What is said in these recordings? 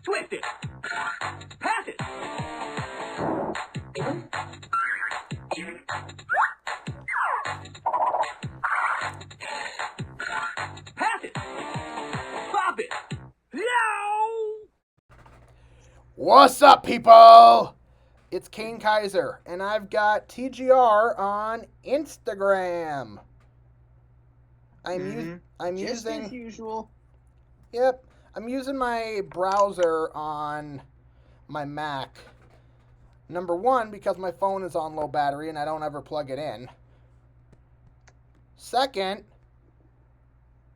Twist it. Pass it. Pass it. Bop it. No! What's up, people? It's Kane Kaiser, and I've got TGR on Instagram. I'm Just using as usual. Yep, I'm using my browser on my Mac. Number one, because my phone is on low battery and I don't ever plug it in. Second,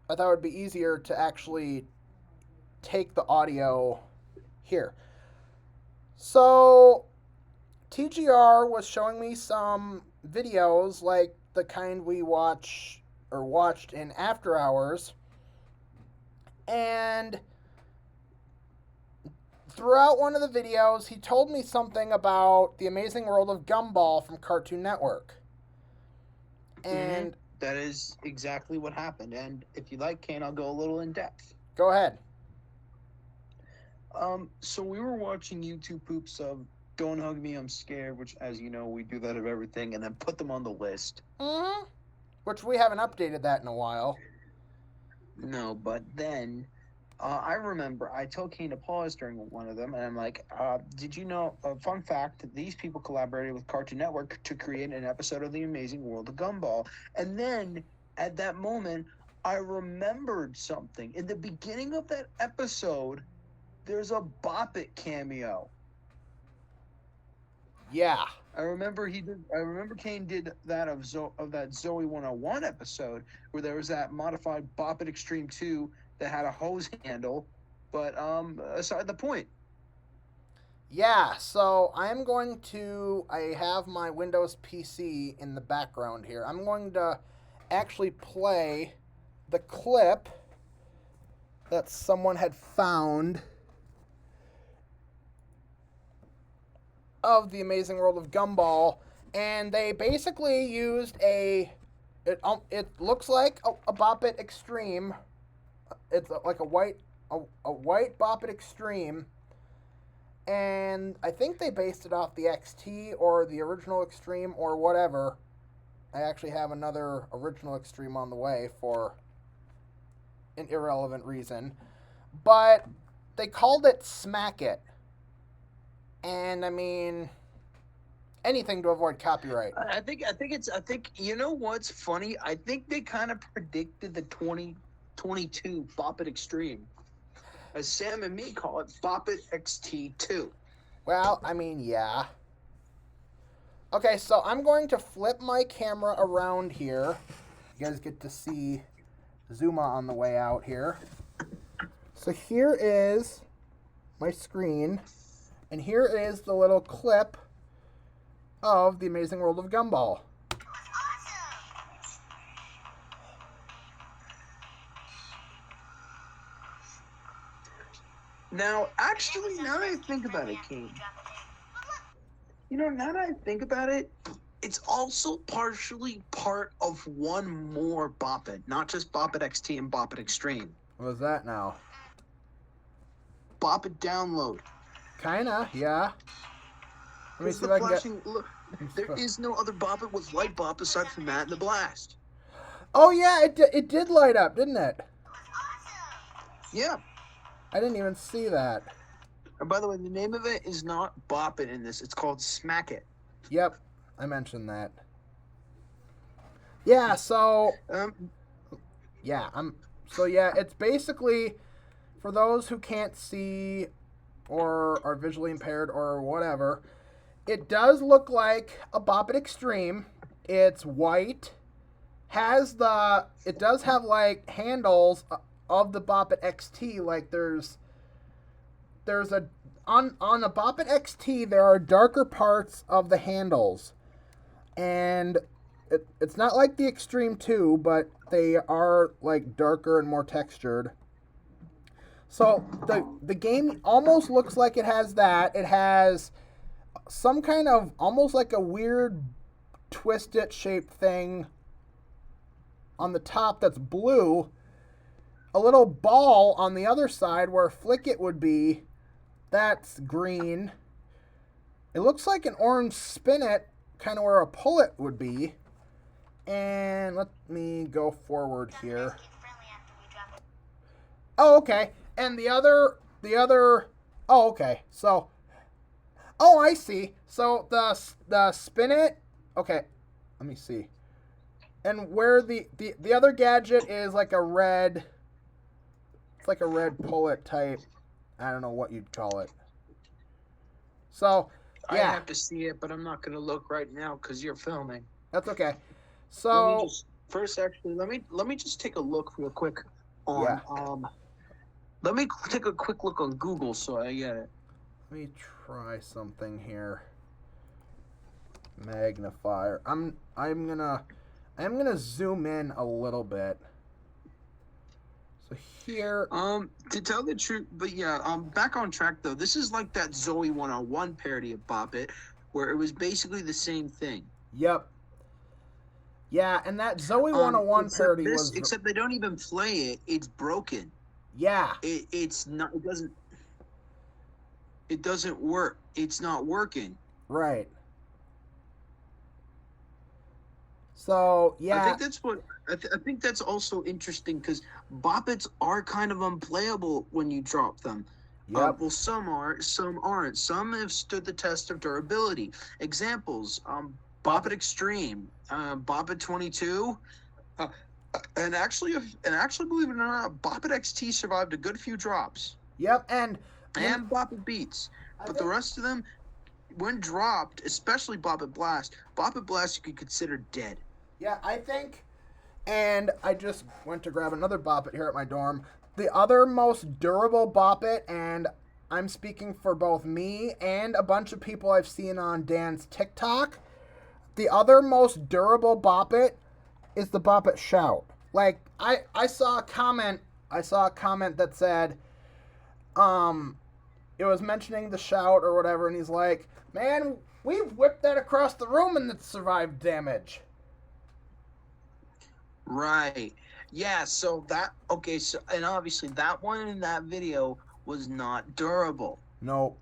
I thought it would be easier to actually take the audio here. So, TGR was showing me some videos like the kind we watched in After Hours. And throughout one of the videos, he told me something about The Amazing World of Gumball from Cartoon Network. And that is exactly what happened. And if you like, Kane, I'll go a little in depth. Go ahead. So we were watching YouTube poops of Don't Hug Me, I'm Scared, which, as you know, we do that of everything, and then put them on the list. Mm-hmm. Which we haven't updated that in a while. No, but then I remember I told Kane to pause during one of them, and I'm like, did you know, fun fact, these people collaborated with Cartoon Network to create an episode of The Amazing World of Gumball. And then, at that moment, I remembered something. In the beginning of that episode, there's a Bop It cameo. Yeah. I remember Kane did that of that Zoe 101 episode where there was that modified Bop It Extreme 2 that had a hose handle, but aside the point. Yeah, so I have my Windows PC in the background here. I'm going to actually play the clip that someone had found of The Amazing World of Gumball, and they basically used it looks like a Bop It Extreme. It's like a white Bop It Extreme, and I think they based it off the XT or the original Extreme or whatever. I actually have another original Extreme on the way for an irrelevant reason, but they called it Smack It. And I mean, anything to avoid copyright. I think you know what's funny? I think they kind of predicted the 2022 Bop It Extreme, as Sam and me call it, Bop It XT2. Well, I mean, yeah. Okay, so I'm going to flip my camera around here. You guys get to see Zuma on the way out here. So here is my screen. And here is the little clip of The Amazing World of Gumball. Now, actually, now that I think about it, King, now that I think about it, it's also partially part of one more Bop It, not just Bop It XT and Bop It Extreme. What is that now? Bop It Download. Kinda, yeah. Let me see if The I can flashing, look, there is no other Bop It with light bop aside from that and the blast. Oh yeah, it did light up, didn't it? Yeah. I didn't even see that. And by the way, the name of it is not Bop It in this. It's called Smack It. Yep, I mentioned that. Yeah, so it's basically for those who can't see or are visually impaired or whatever, it does look like a Bop It Extreme. It's white. It does have like handles of the Bop It XT. Like there's on a Bop It XT there are darker parts of the handles. And it's not like the Extreme 2, but they are like darker and more textured. So the game almost looks like it has that. It has some kind of almost like a weird twist-it shaped thing on the top that's blue. A little ball on the other side where Flick It would be That's green. It looks like an orange spinet, kind of where a pullet would be. And let me go forward here. Oh, okay. And oh, okay. So, oh, I see. So the spinet, okay. Let me see. And where the other gadget is like a red, it's like a red pullet type. I don't know what you'd call it. So, yeah. I have to see it, but I'm not going to look right now because you're filming. That's okay. Let me So, just first, actually, let me just take a look real quick on yeah. Let me take a quick look on Google so I get it. Let me try something here. Magnifier. I'm gonna zoom in a little bit. So here. To tell the truth, but yeah, back on track though. This is like that Zoe 101 parody of Bop It, where it was basically the same thing. Yep. Yeah, and that Zoe 101 parody was. Except they don't even play it. It's broken. Yeah. It's not. It doesn't work. It's not working. Right. So yeah. I think that's what. I think that's also interesting because Bop Its are kind of unplayable when you drop them. Yep. Well, some are, some aren't. Some have stood the test of durability. Examples: Bop It Extreme, Bop It 22, and actually, believe it or not, Bop It XT survived a good few drops. Yep, and Bop It Beats, but the rest of them, when dropped, especially Bop It Blast, you could consider dead. Yeah, I think, and I just went to grab another Bop It here at my dorm. The other most durable Bop It, and I'm speaking for both me and a bunch of people I've seen on Dan's TikTok, the other most durable Bop It is the Bop It Shout. Like, I saw a comment that said, it was mentioning the Shout or whatever, and he's like, man, we've whipped that across the room and it survived damage. Right. Yeah, so and obviously that one in that video was not durable. Nope.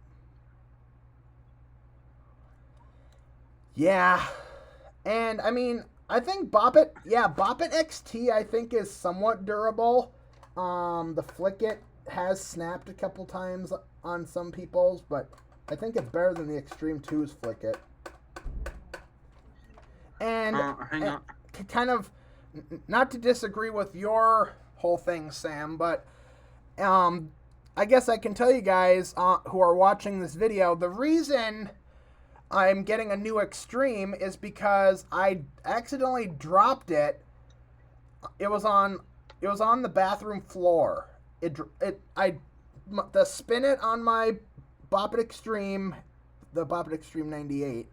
Yeah. And I mean, I think Bop It XT I think is somewhat durable. The Flick It has snapped a couple times on some people's, but I think it's better than the Extreme 2's Flick It. And, kind of, not to disagree with your whole thing, Sam, but I guess I can tell you guys who are watching this video, the reason I'm getting a new Extreme is because I accidentally dropped it. It was on the bathroom floor. The spinet on my Bop It Extreme, the Bop It Extreme 98.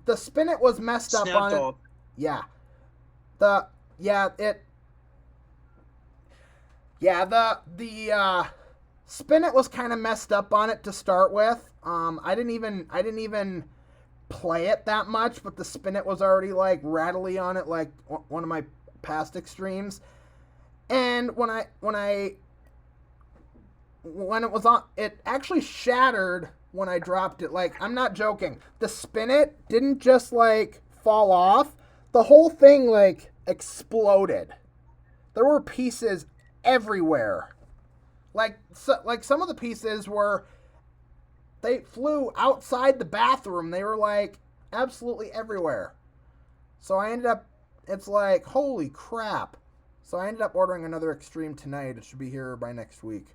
The spinet was messed up on it. Yeah. The spinet was kind of messed up on it to start with. I didn't even play it that much, but the spinet was already like rattly on it, like one of my past Extremes. And when it was on, it actually shattered when I dropped it. Like, I'm not joking. The spinet didn't just like fall off. The whole thing like exploded. There were pieces everywhere. Like some of the pieces they flew outside the bathroom. They were like absolutely everywhere. So it's like, holy crap. So I ended up ordering another Extreme tonight. It should be here by next week.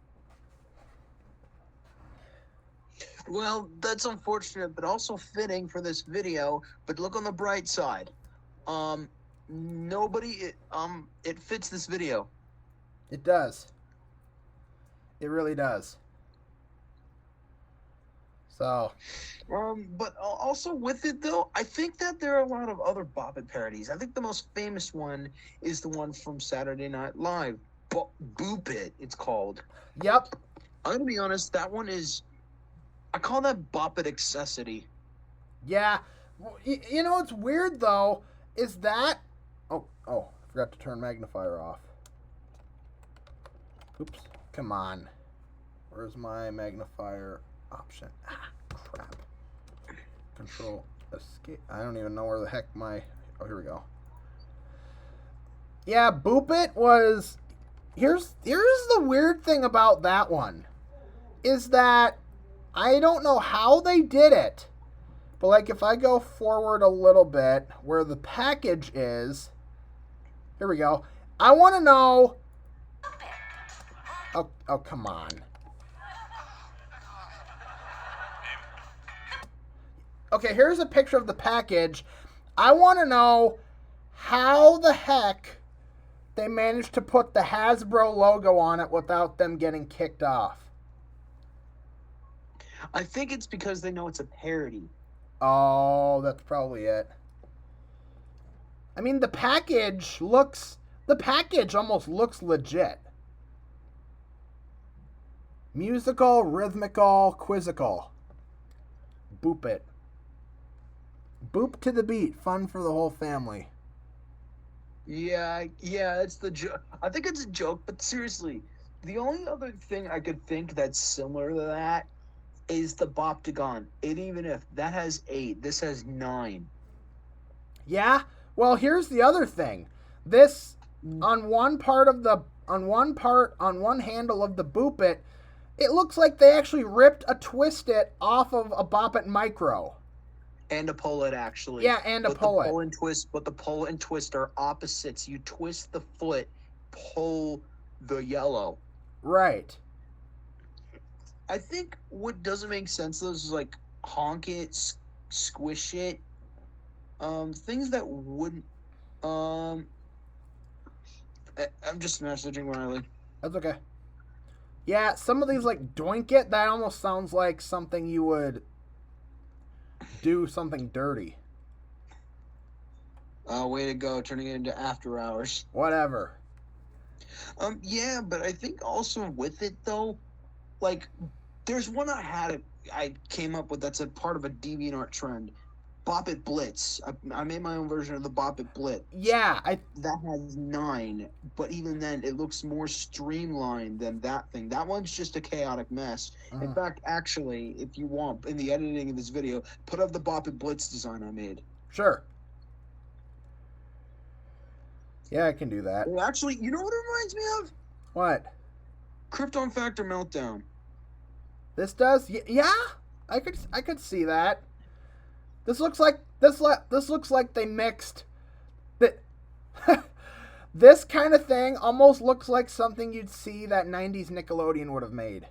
Well, that's unfortunate, but also fitting for this video. But look on the bright side. It fits this video. It does. It really does. So. But also with it though, I think that there are a lot of other Bop It parodies. I think the most famous one is the one from Saturday Night Live, Boop It. It's called. Yep. I'm gonna be honest. That one is. I call that Bop It Accessity. Yeah. You know what's weird though is that. Oh, I forgot to turn magnifier off. Oops. Come on. Where's my magnifier option? Ah, crap. Control escape. I don't even know where the heck my... Oh, here we go. Yeah, Bop It was... Here's the weird thing about that one. Is that I don't know how they did it. But, like, if I go forward a little bit, where the package is... Here we go. I want to know... Oh, come on. Okay, here's a picture of the package. I want to know how the heck they managed to put the Hasbro logo on it without them getting kicked off. I think it's because they know it's a parody. Oh, that's probably it. I mean, the package almost looks legit. Musical, rhythmical, quizzical. Bop It. Boop to the beat. Fun for the whole family. Yeah, it's the joke. I think it's a joke, but seriously, the only other thing I could think that's similar to that is the Boptagon. And even if that has 8, this has 9. Yeah. Well, here's the other thing. This on one handle of the Bop It, it looks like they actually ripped a Twist It off of a Bop It Micro. And a pull it, actually. Yeah, and a pull it. But the pull and twist are opposites. You twist the foot, pull the yellow. Right. I think what doesn't make sense though is like honk it, squish it, things that wouldn't. I'm just messaging Riley. That's okay. Yeah, some of these like doink it, that almost sounds like something you would do something dirty. Way to go, turning it into After Hours. Whatever. Yeah, but I think also with it though, like, there's one I came up with that's a part of a DeviantArt trend. Bop It Blitz. I made my own version of the Bop It Blitz. Yeah, that has 9, but even then, it looks more streamlined than that thing. That one's just a chaotic mess. In fact, actually, if you want, in the editing of this video, put up the Bop It Blitz design I made. Sure. Yeah, I can do that. Well, actually, you know what it reminds me of? What? Krypton Factor Meltdown. This does? Yeah, I could see that. This looks like they mixed the this kind of thing almost looks like something you'd see that 90s Nickelodeon would have made.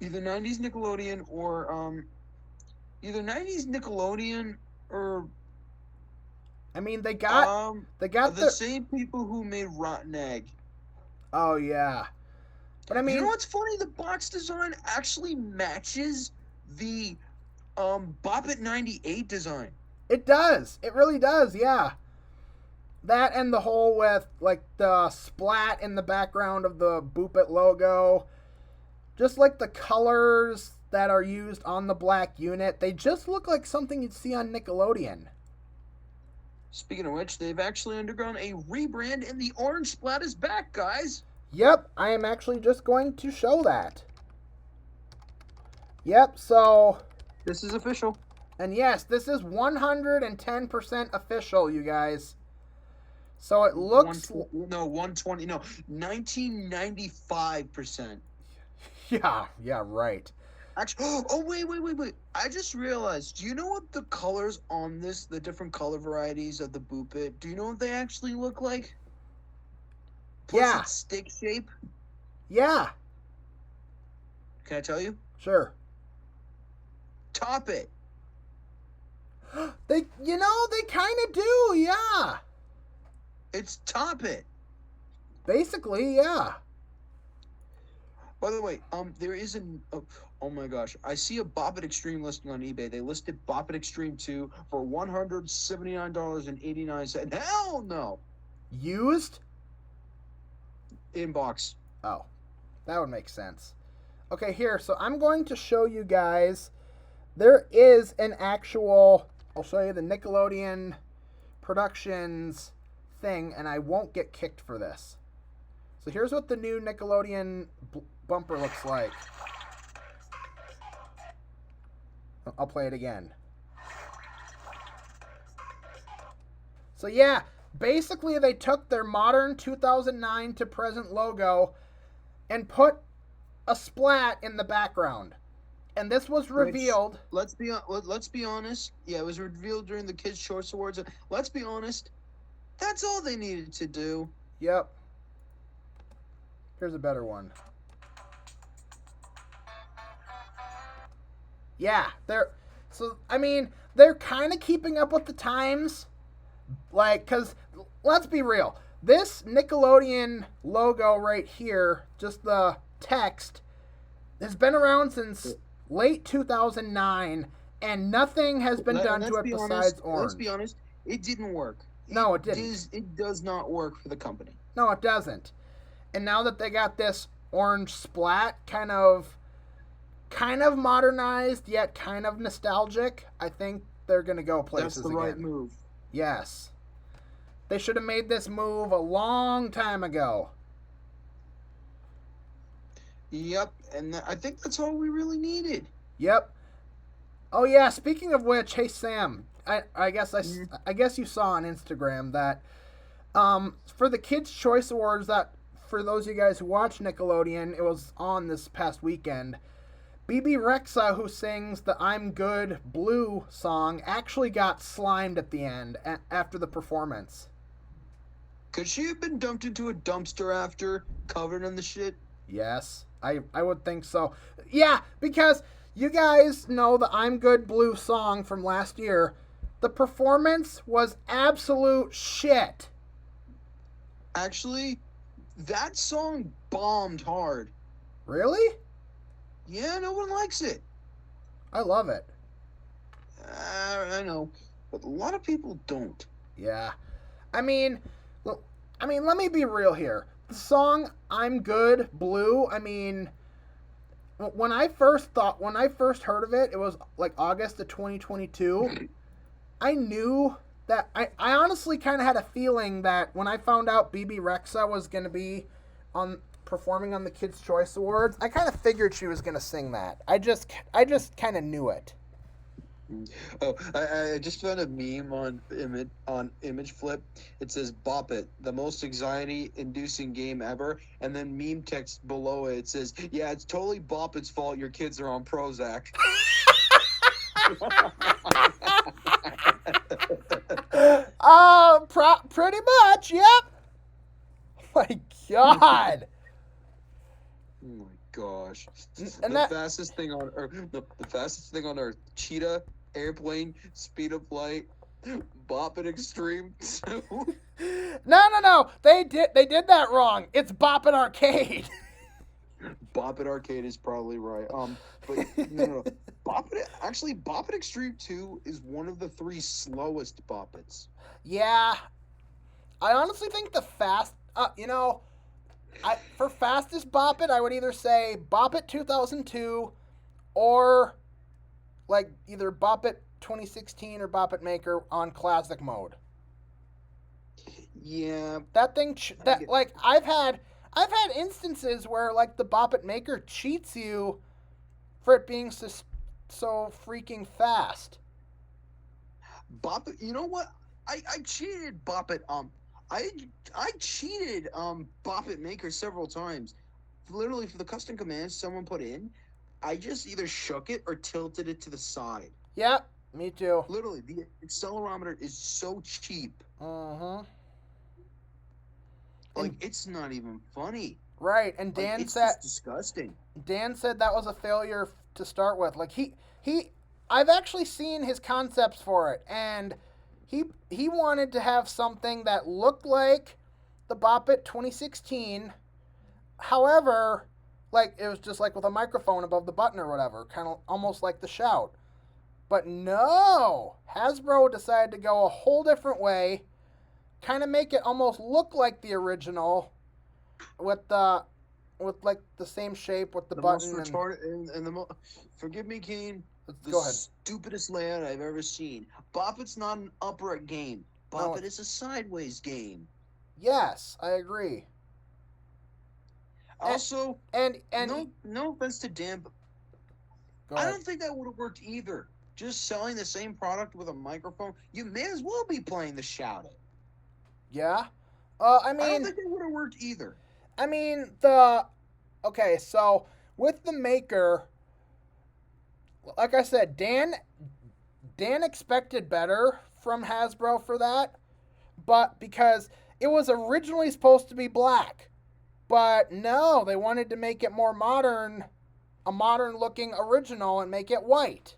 Either 90s Nickelodeon or I mean, they got the same people who made Rotten Egg. Oh yeah. But I mean, you know what's funny? The box design actually matches the Bop It 98 design. It does. It really does, yeah. That and the whole with, like, the splat in the background of the Bop It logo. Just like the colors that are used on the black unit. They just look like something you'd see on Nickelodeon. Speaking of which, they've actually undergone a rebrand and the orange splat is back, guys. Yep, I am actually just going to show that. Yep, so... This is official. And yes, this is 110% official, you guys. So it looks... 120. No, 1995%. Yeah, right. Actually, wait. I just realized, do you know what the colors on this, the different color varieties of the Bop It, do you know what they actually look like? Plus Yeah. It's stick shape. Yeah. Can I tell you? Sure. Top It. They kind of do, yeah. It's Top It. Basically, yeah. By the way, there is oh my gosh, I see a Bop It Extreme listing on eBay. They listed Bop It Extreme 2 for $179.89. Hell no. Used? Inbox. Oh, that would make sense. Okay, here, so I'm going to show you guys. There is an actual, I'll show you the Nickelodeon Productions thing, and I won't get kicked for this. So here's what the new Nickelodeon bumper looks like. I'll play it again. So yeah, basically they took their modern 2009 to present logo and put a splat in the background. And this was revealed. Let's be honest. Yeah, it was revealed during the Kids' Choice Awards. Let's be honest. That's all they needed to do. Yep. Here's a better one. Yeah, they're kind of keeping up with the times. Like, cause let's be real. This Nickelodeon logo right here, just the text, has been around since late 2009, and nothing has been done to it besides orange. Let's be honest, it didn't work. No, it didn't. It does not work for the company. No, it doesn't. And now that they got this orange splat, kind of modernized yet kind of nostalgic, I think they're gonna go places again. That's the right move. Yes. They should have made this move a long time ago. Yep, and I think that's all we really needed. Yep. Oh yeah, speaking of which, hey Sam, I guess you saw on Instagram that for the Kids' Choice Awards, that for those of you guys who watch Nickelodeon, it was on this past weekend. BB Rexa, who sings the I'm Good Blue song, actually got slimed at the end after the performance. Could she have been dumped into a dumpster after, covered in the shit? Yes, I would think so. Yeah, because you guys know the I'm Good Blue song from last year. The performance was absolute shit. Actually, that song bombed hard. Really? Yeah, no one likes it. I love it. I know, but a lot of people don't. Yeah. I mean, let me be real here. The song I'm Good Blue, when I first heard of it, it was like August of 2022. I knew that I honestly kind of had a feeling that when I found out BB Rexa was going to be performing on the Kids' Choice Awards, I kind of figured she was going to sing that. I just kind of knew it. Oh, I just found a meme on Image Flip. It says "Bop It," the most anxiety-inducing game ever, and then meme text below it says, "Yeah, it's totally Bop It's fault. Your kids are on Prozac." Pretty much, yep. My God. Oh my gosh. And the fastest thing on Earth. Cheetah, airplane, speed of light, Bop It Extreme 2. No. They did that wrong. It's Bop It Arcade. Bop It Arcade is probably right. But no. Bop It Extreme 2 is one of the 3 slowest Bop Its. Yeah. I honestly think for fastest Bop It, I would either say Bop It 2002 or like either Bop It 2016 or Bop It Maker on classic mode. Yeah. That thing I've had instances where like the Bop It Maker cheats you for it being so freaking fast. Bop It, you know what? I cheated Bop It I cheated Bop It Maker several times. Literally, for the custom commands someone put in, I just either shook it or tilted it to the side. Yeah, me too. Literally, the accelerometer is so cheap. Like, it's not even funny. Right, and Dan it's said just disgusting. Dan said that was a failure to start with. Like I've actually seen his concepts for it, and he wanted to have something that looked like the Bop It 2016. However, like it was just like with a microphone above the button or whatever, kind of almost like the Shout. But no, Hasbro decided to go a whole different way, kind of make it almost look like the original, with like the same shape with the button. Most retarded and the forgive me, Kane. Go ahead. Stupidest layout I've ever seen. Bop It's not an upright game. Bop It is a sideways game. Yes, I agree. Also, and no offense to Dan, but go I ahead. don't think that would have worked either. Just selling the same product with a microphone, you may as well be playing the Shout It. Yeah. I I don't mean, think it would have worked either. okay, so with the Maker, like I said, Dan expected better from Hasbro for that, but because it was originally supposed to be black, but no, they wanted to make it more modern, a modern looking original, and make it white.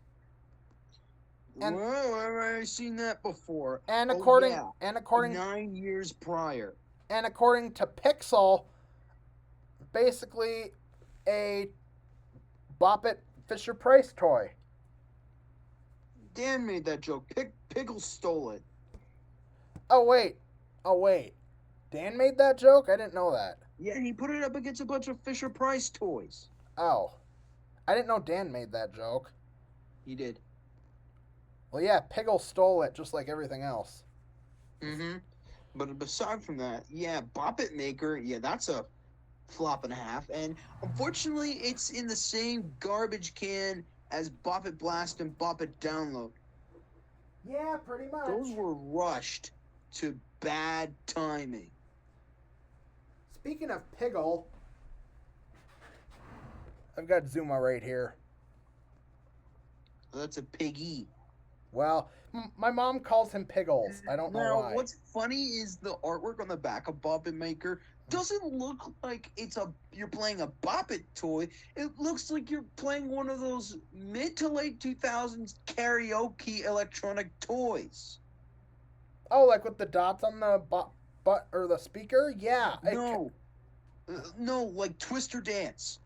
And Well, I've already seen that before. and Oh according yeah, and according 9 years prior. and according to Pixel, basically a Bop It Fisher Price toy. Dan made that joke. Pickle stole it. Oh wait, oh wait, Dan made that joke. I didn't know that. Yeah, he put it up against a bunch of Fisher Price toys. Oh, I didn't know Dan made that joke. He did. Well, yeah, Piggle stole it just like everything else. Mm-hmm. But aside from that, yeah, Bop It Maker, yeah, that's a flop and a half. And unfortunately, it's in the same garbage can as Bop It Blast and Bop It Download. Yeah, pretty much. Those were rushed to bad timing. Speaking of Piggle, I've got Zuma right here. That's a piggy. Well, my mom calls him Piggles. I don't know Now, why. what's funny is the artwork on the back of Bop It Maker doesn't look like you're playing a Bop It toy. It looks like you're playing one of those mid to late 2000s karaoke electronic toys. Oh, like with the dots on the butt or the speaker? Yeah. No, like Twister Dance.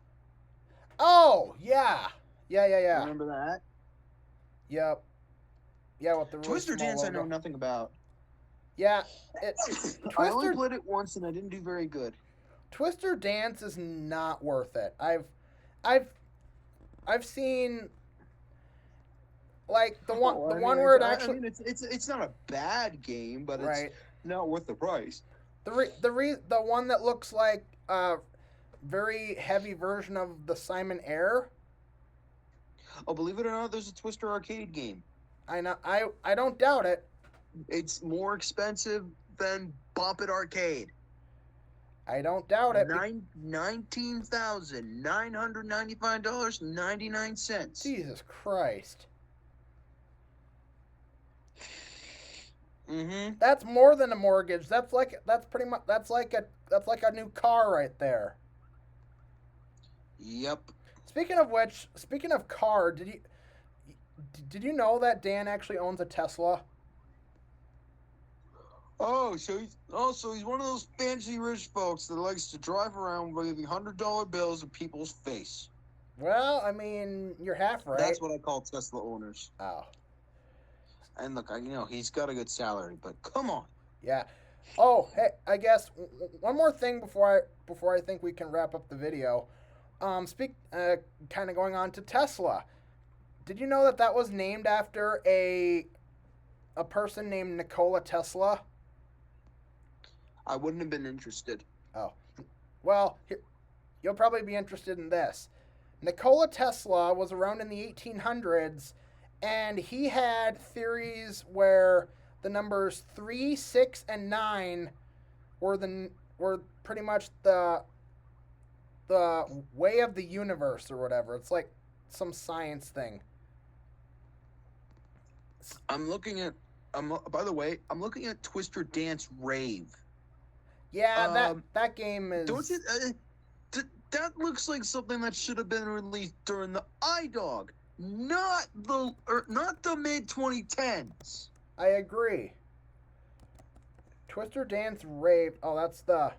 Oh, yeah. Yeah. Remember that? Yep. Yeah, with the really Twister small Dance, logo. I know nothing about. Yeah, I only played it once and I didn't do very good. Twister Dance is not worth it. I've seen like the one where it actually. I mean, it's not a bad game, but right. It's not worth the price. The one that looks like a very heavy version of the Simon Air. Oh, believe it or not, there's a Twister arcade game. I know. I don't doubt it. It's more expensive than Bop It Arcade. I don't doubt it. $19,995.99. Jesus Christ. Mm-hmm. That's more than a mortgage. That's like a new car right there. Yep. Speaking of which, speaking of car, did you know that Dan actually owns a Tesla? Oh, so he's one of those fancy rich folks that likes to drive around waving $100 bills in people's face. Well, I mean, you're half right. That's what I call Tesla owners. Oh. And look, he's got a good salary, but come on. Yeah. Oh, hey, I guess one more thing before I think we can wrap up the video. Kind of going on to Tesla. Did you know that was named after a person named Nikola Tesla? I wouldn't have been interested. Oh. Well, you'll probably be interested in this. Nikola Tesla was around in the 1800s, and he had theories where the numbers 3, 6, and 9 were pretty much the way of the universe or whatever. It's like some science thing. By the way, I'm looking at Twister Dance Rave. Yeah, that game is. Don't you? That looks like something that should have been released during the iDog, not the mid 2010s. I agree. Twister Dance Rave. Oh, that's the.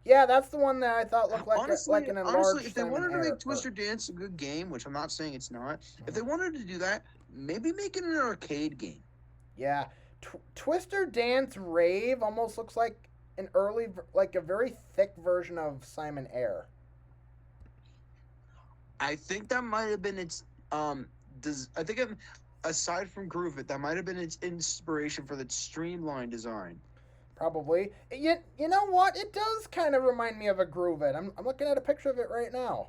Yeah, that's the one that I thought looked like an enlarged. Honestly, if they Simon wanted to Air, make Twister Dance a good game, which I'm not saying it's not, if they wanted to do that, maybe make it an arcade game. Yeah, Twister Dance Rave almost looks like a very thick version of Simon Air. I think that might have been its aside from Groove It, that might have been its inspiration for the streamlined design. Probably. You know what? It does kind of remind me of a Groove It. I'm looking at a picture of it right now.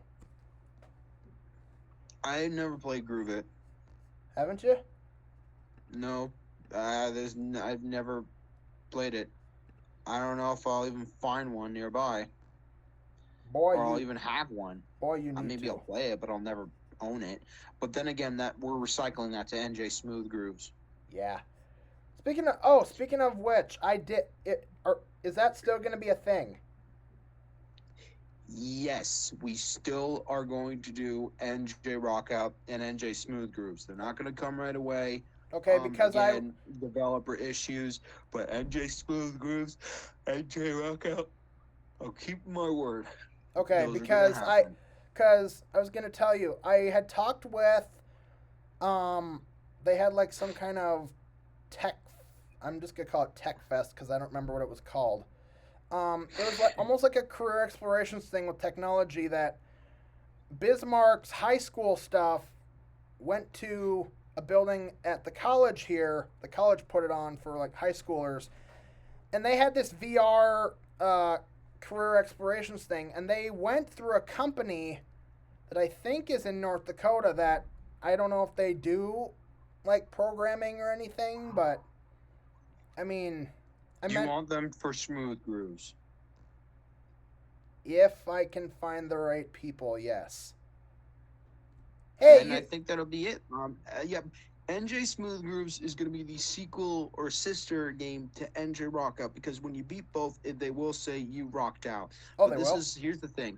I never played Groove It. Haven't you? No, I've never played it. I don't know if I'll even find one nearby, Boy, or I'll even have one. you need Maybe to. I'll play it, but I'll never own it. But then again, that we're recycling that to NJ Smooth Grooves. Yeah. Speaking of which, I did it. Or is that still going to be a thing? Yes, we still are going to do NJ Rockout and NJ Smooth Grooves. They're not going to come right away. Okay, because Again, developer issues, but NJ Smooth Grooves, NJ Rockout. I'll keep my word. Okay, Those because are gonna happen. I was gonna tell you, I had talked with, they had like some kind of tech. I'm just gonna call it Tech Fest because I don't remember what it was called. It was like almost like a career explorations thing with technology that Bismarck's high school stuff went to a building at the college here. The college put it on for like high schoolers, and they had this VR career explorations thing, and they went through a company that I think is in North Dakota that I don't know if they do like programming or anything, but I mean, You want them for Smooth Grooves. if I can find the right people, yes. Hey, And I think that'll be it. Yeah, NJ Smooth Grooves is going to be the sequel or sister game to NJ Rockout because when you beat both, they will say you rocked out. Oh, But they will? here's the thing.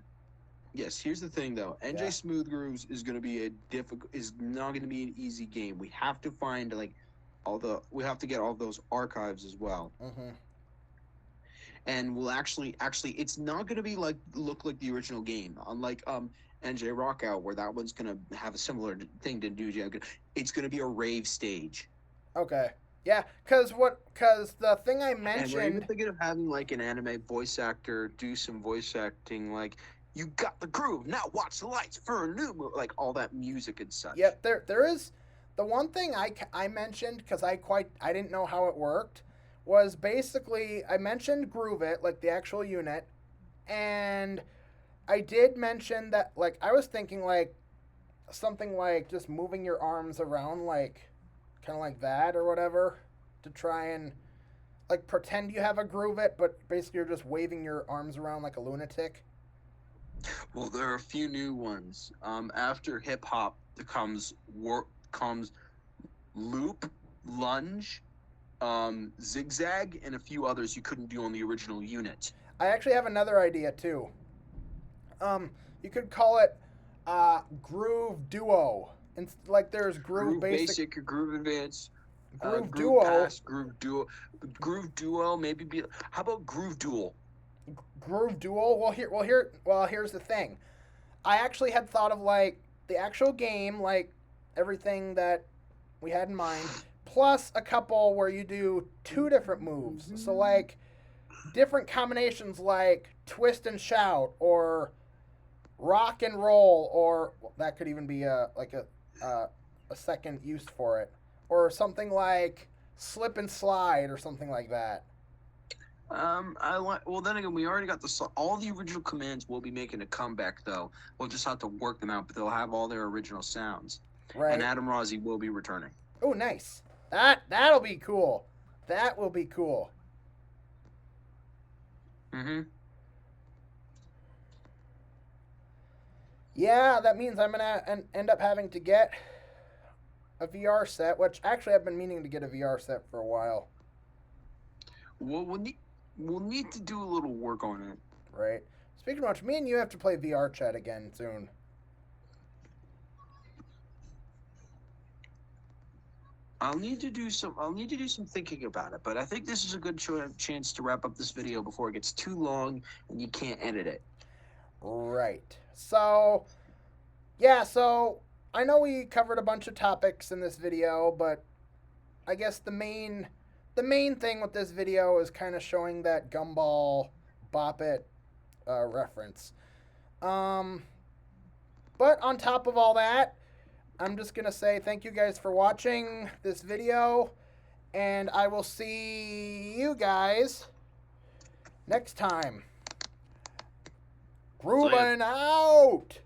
Yes, here's the thing though. NJ Yeah. Smooth Grooves is going to be is not going to be an easy game. We have to find like we have to get all those archives as well. Mm-hmm. And we'll actually it's not going to be look like the original game, unlike NJ Rockout, where that one's going to have a similar thing to do. It's going to be a rave stage. Okay. Yeah, because the thing I And we're even mentioned. thinking of having like an anime voice actor do some voice acting, like you got the groove. Now watch the lights for a new move, like all that music and such. Yep, there is the one thing I mentioned because I didn't know how it worked was basically I mentioned Groove It, like the actual unit, and I did mention that like I was thinking like something like just moving your arms around like kind of like that or whatever to try and like pretend you have a Groove It, but basically you're just waving your arms around like a lunatic. Well, there are a few new ones. After hip hop comes loop, lunge, zigzag, and a few others you couldn't do on the original unit. I actually have another idea too. You could call it Groove Duo. And like there's Groove Basic, Groove Advance, Groove Groove Duo. Pass, Groove Duo. Maybe how about Groove Duel? Groove Duel. Here's the thing. I actually had thought of like the actual game, like everything that we had in mind, plus a couple where you do two different moves. So like different combinations, like twist and shout, or rock and roll, or that could even be a second use for it, or something like slip and slide, or something like that. Well, then again, we already got all the original commands. Will be making a comeback, though. We'll just have to work them out, but they'll have all their original sounds. Right. And Adam Rossi will be returning. Oh, nice. That'll be cool. That will be cool. Mm-hmm. Yeah, that means I'm gonna end up having to get a VR set, which actually I've been meaning to get a VR set for a while. Well, we'll need to do a little work on it. Right. Speaking of which, me and you have to play VR chat again soon. I'll need to do some thinking about it, but I think this is a good chance to wrap up this video before it gets too long and you can't edit it. Right. So, yeah, I know we covered a bunch of topics in this video, but I guess the main thing with this video is kind of showing that Gumball Bop It reference. But on top of all that, I'm just going to say thank you guys for watching this video, and I will see you guys Next time. Groovin' out!